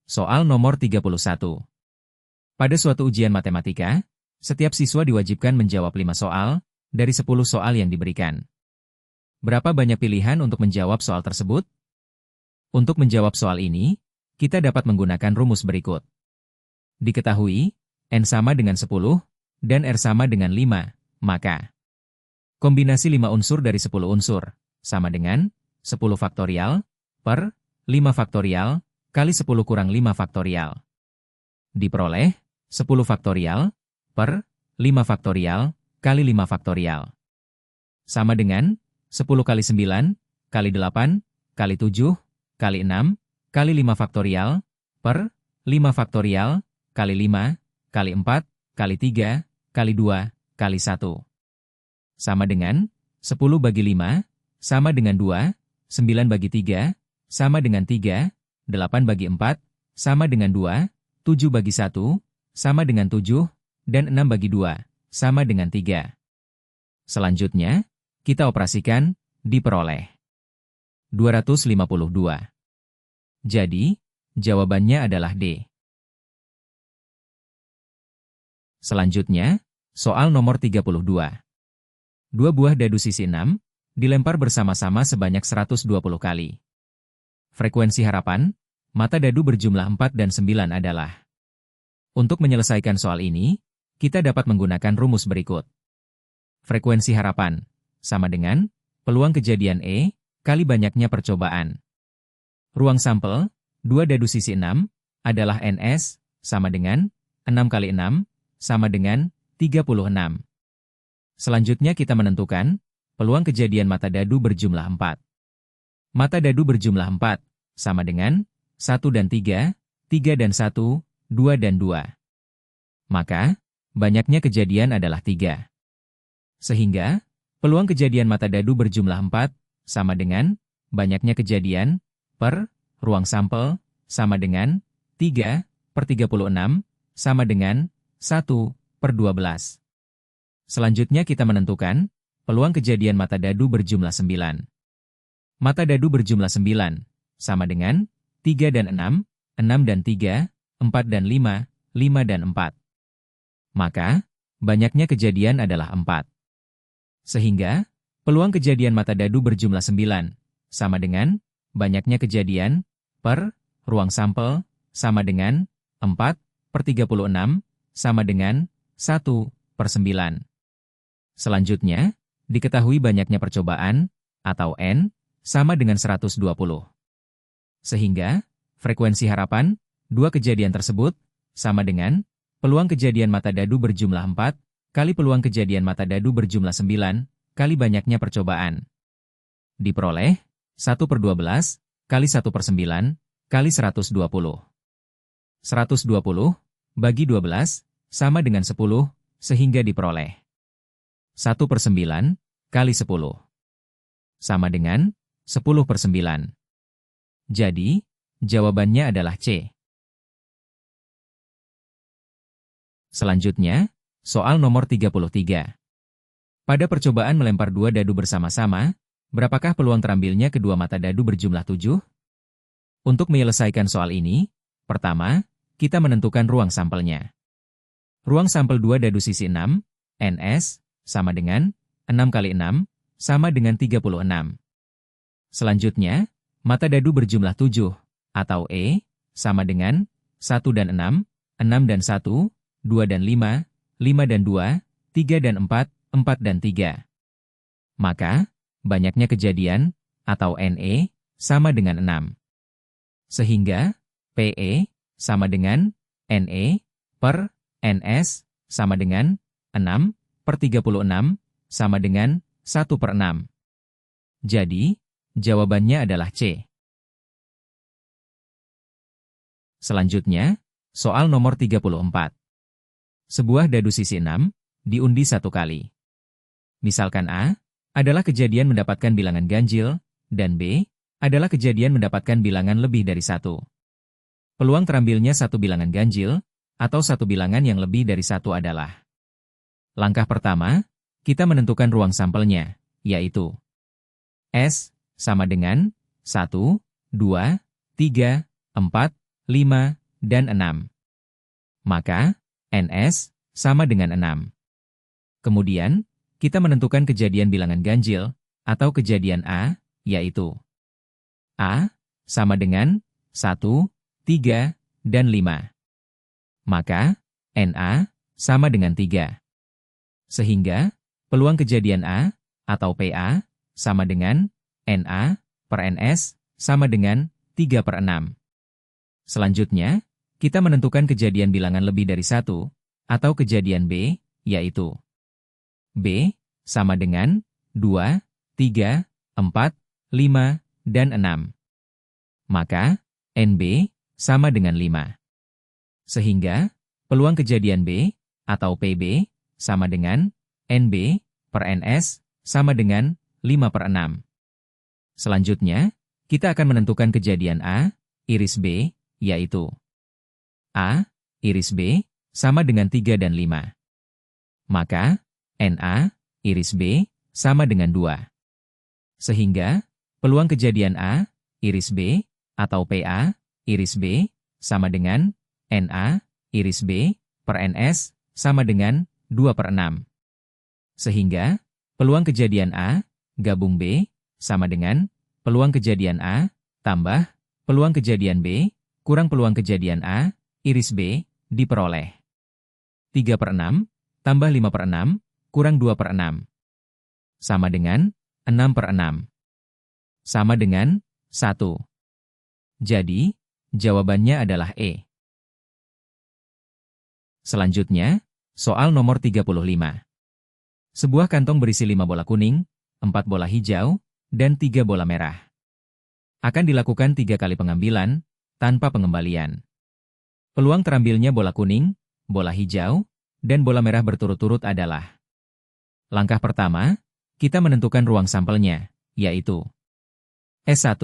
Soal nomor 31. Pada suatu ujian matematika, setiap siswa diwajibkan menjawab 5 soal dari 10 soal yang diberikan. Berapa banyak pilihan untuk menjawab soal tersebut? Untuk menjawab soal ini, kita dapat menggunakan rumus berikut. Diketahui, N sama dengan 10, dan R sama dengan 5, maka kombinasi 5 unsur dari 10 unsur, sama dengan 10 faktorial, per 5 faktorial, kali 10 kurang 5 faktorial. Diperoleh, 10 faktorial, per 5 faktorial, kali 5 faktorial. Sama dengan 10 kali 9, kali 8, kali 7, kali 6, kali 5 faktorial, per 5 faktorial, kali 5, kali 4, kali 3, kali 2, kali 1. Sama dengan 10 bagi 5, sama dengan 2, 9 bagi 3, sama dengan 3, 8 bagi 4, sama dengan 2, 7 bagi 1, sama dengan 7, dan 6 bagi 2, sama dengan 3. Selanjutnya, kita operasikan, diperoleh 252. Jadi, jawabannya adalah D. Selanjutnya, soal nomor 32. Dua buah dadu sisi 6 dilempar bersama-sama sebanyak 120 kali. Frekuensi harapan, mata dadu berjumlah 4 dan 9 adalah. Untuk menyelesaikan soal ini, kita dapat menggunakan rumus berikut. Frekuensi harapan, sama dengan peluang kejadian E, kali banyaknya percobaan. Ruang sampel, 2 dadu sisi 6, adalah NS, sama dengan 6 kali 6, sama dengan 36. Selanjutnya kita menentukan, peluang kejadian mata dadu berjumlah 4. Mata dadu berjumlah 4, sama dengan 1 dan 3, 3 dan 1, 2 dan 2. Maka, banyaknya kejadian adalah 3. Sehingga, peluang kejadian mata dadu berjumlah 4, sama dengan banyaknya kejadian, per ruang sampel, sama dengan 3 per 36, sama dengan 1 per 12. Selanjutnya kita menentukan, peluang kejadian mata dadu berjumlah 9. Mata dadu berjumlah 9, sama dengan 3 dan 6, 6 dan 3, 4 dan 5, 5 dan 4. Maka, banyaknya kejadian adalah 4. Sehingga, peluang kejadian mata dadu berjumlah 9, sama dengan banyaknya kejadian, per ruang sampel, sama dengan 4 per 36, sama dengan 1 per 9. Selanjutnya, diketahui banyaknya percobaan, atau N, sama dengan 120. Sehingga, frekuensi harapan, 2 kejadian tersebut, sama dengan peluang kejadian mata dadu berjumlah 4, kali peluang kejadian mata dadu berjumlah 9, kali banyaknya percobaan. Diperoleh, 1 per 12, kali 1 per 9, kali 120. 120, bagi 12, sama dengan 10, sehingga diperoleh 1 per 9, kali 10. Sama dengan 10 per 9. Jadi, jawabannya adalah C. Selanjutnya, soal nomor 33. Pada percobaan melempar 2 dadu bersama-sama, berapakah peluang terambilnya kedua mata dadu berjumlah 7? Untuk menyelesaikan soal ini, pertama, kita menentukan ruang sampelnya. Ruang sampel 2 dadu sisi 6, NS, sama dengan 6 kali 6, sama dengan 36. Selanjutnya, mata dadu berjumlah 7, atau E, sama dengan 1 dan 6, 6 dan 1, 2 dan 5, 5 dan 2, 3 dan 4, 4 dan 3. Maka, banyaknya kejadian, atau NE, sama dengan 6. Sehingga, PE, sama dengan NE, per NS, sama dengan 6 per 36, sama dengan 1 per 6. Jadi, jawabannya adalah C. Selanjutnya, soal nomor 34. Sebuah dadu sisi 6, diundi 1 kali. Misalkan A, adalah kejadian mendapatkan bilangan ganjil, dan B, adalah kejadian mendapatkan bilangan lebih dari 1. Peluang terambilnya satu bilangan ganjil, atau satu bilangan yang lebih dari 1 adalah. Langkah pertama, kita menentukan ruang sampelnya, yaitu S, sama dengan 1, 2, 3, 4, 5, dan 6. Maka, NS sama dengan 6. Kemudian, kita menentukan kejadian bilangan ganjil, atau kejadian A, yaitu A sama dengan 1, 3, dan 5. Maka, NA sama dengan 3. Sehingga, peluang kejadian A, atau PA, sama dengan NA per NS sama dengan 3/6. Selanjutnya, kita menentukan kejadian bilangan lebih dari 1, atau kejadian B, yaitu B sama dengan 2, 3, 4, 5, dan 6. Maka, NB sama dengan 5. Sehingga, peluang kejadian B, atau PB, sama dengan NB per NS sama dengan 5/6. Selanjutnya, kita akan menentukan kejadian A, iris B, yaitu A, iris B, sama dengan 3 dan 5. Maka, NA, iris B, sama dengan 2. Sehingga, peluang kejadian A, iris B, atau PA, iris B, sama dengan NA, iris B, per NS, sama dengan 2/6. Sehingga, peluang kejadian A, gabung B, sama dengan peluang kejadian A, tambah peluang kejadian B, kurang peluang kejadian A, iris B, diperoleh 3/6, tambah 5/6, kurang 2/6. Sama dengan 6/6. Sama dengan 1. Jadi, jawabannya adalah E. Selanjutnya, soal nomor 35. Sebuah kantong berisi 5 bola kuning, 4 bola hijau, dan 3 bola merah. Akan dilakukan 3 kali pengambilan, tanpa pengembalian. Peluang terambilnya bola kuning, bola hijau, dan bola merah berturut-turut adalah: langkah pertama, kita menentukan ruang sampelnya, yaitu S1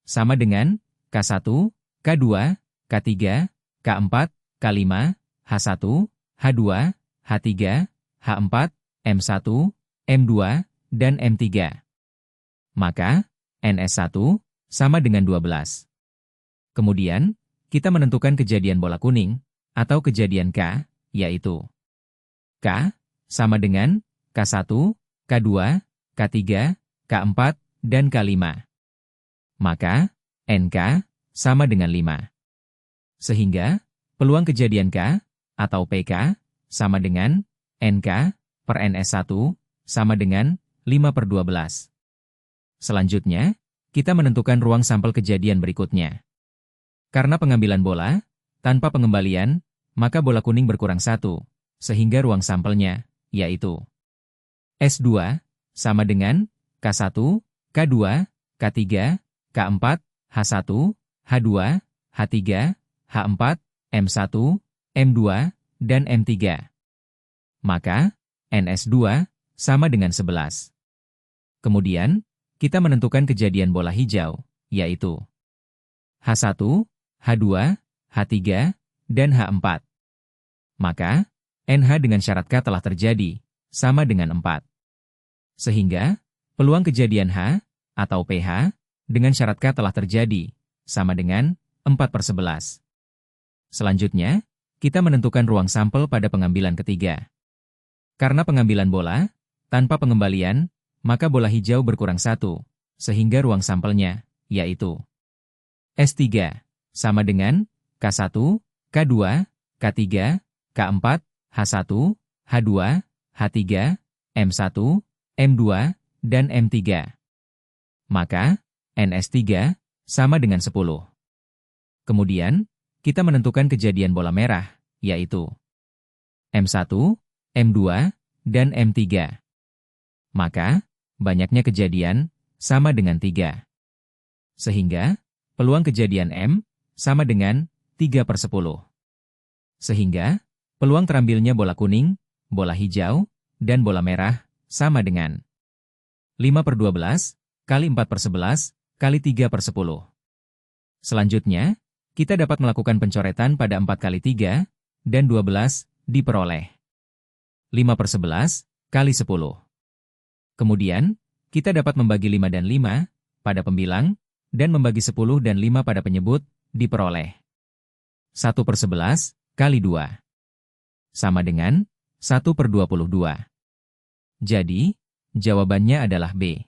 sama dengan K1, K2, K3, K4, K5, H1, H2, H3, H4, M1, M2, dan M3. Maka, NS1 sama dengan 12. Kemudian, kita menentukan kejadian bola kuning, atau kejadian K, yaitu K sama dengan K1, K2, K3, K4, dan K5. Maka, NK sama dengan 5. Sehingga, peluang kejadian K, atau PK, sama dengan NK per NS1, sama dengan 5/12. Selanjutnya, kita menentukan ruang sampel kejadian berikutnya. Karena pengambilan bola, tanpa pengembalian, maka bola kuning berkurang 1, sehingga ruang sampelnya, yaitu S2, sama dengan K1, K2, K3, K4, H1, H2, H3, H4, M1, M2, dan M3. Maka, NS2 sama dengan 11. Kemudian, kita menentukan kejadian bola hijau, yaitu H1, H2, H3, dan H4. Maka, NH dengan syarat K telah terjadi, sama dengan 4. Sehingga, peluang kejadian H, atau PH, dengan syarat K telah terjadi, sama dengan 4/11. Selanjutnya, kita menentukan ruang sampel pada pengambilan ketiga. Karena pengambilan bola, tanpa pengembalian, maka bola hijau berkurang 1, sehingga ruang sampelnya, yaitu S3, sama dengan K1, K2, K3, K4, H1, H2, H3, M1, M2, dan M3. Maka, NS3 sama dengan 10. Kemudian, kita menentukan kejadian bola merah, yaitu M1, M2, dan M3. Maka, banyaknya kejadian sama dengan 3. Sehingga, peluang kejadian M sama dengan 3/10. Sehingga, peluang terambilnya bola kuning, bola hijau, dan bola merah sama dengan 5/12 kali 4/11 kali 3/10. Selanjutnya, kita dapat melakukan pencoretan pada 4 kali 3, dan 12 diperoleh 5/11 kali 10. Kemudian, kita dapat membagi 5 dan 5 pada pembilang, dan membagi 10 dan 5 pada penyebut, diperoleh 1/11 kali 2. Sama dengan 1/22. Jadi, jawabannya adalah B.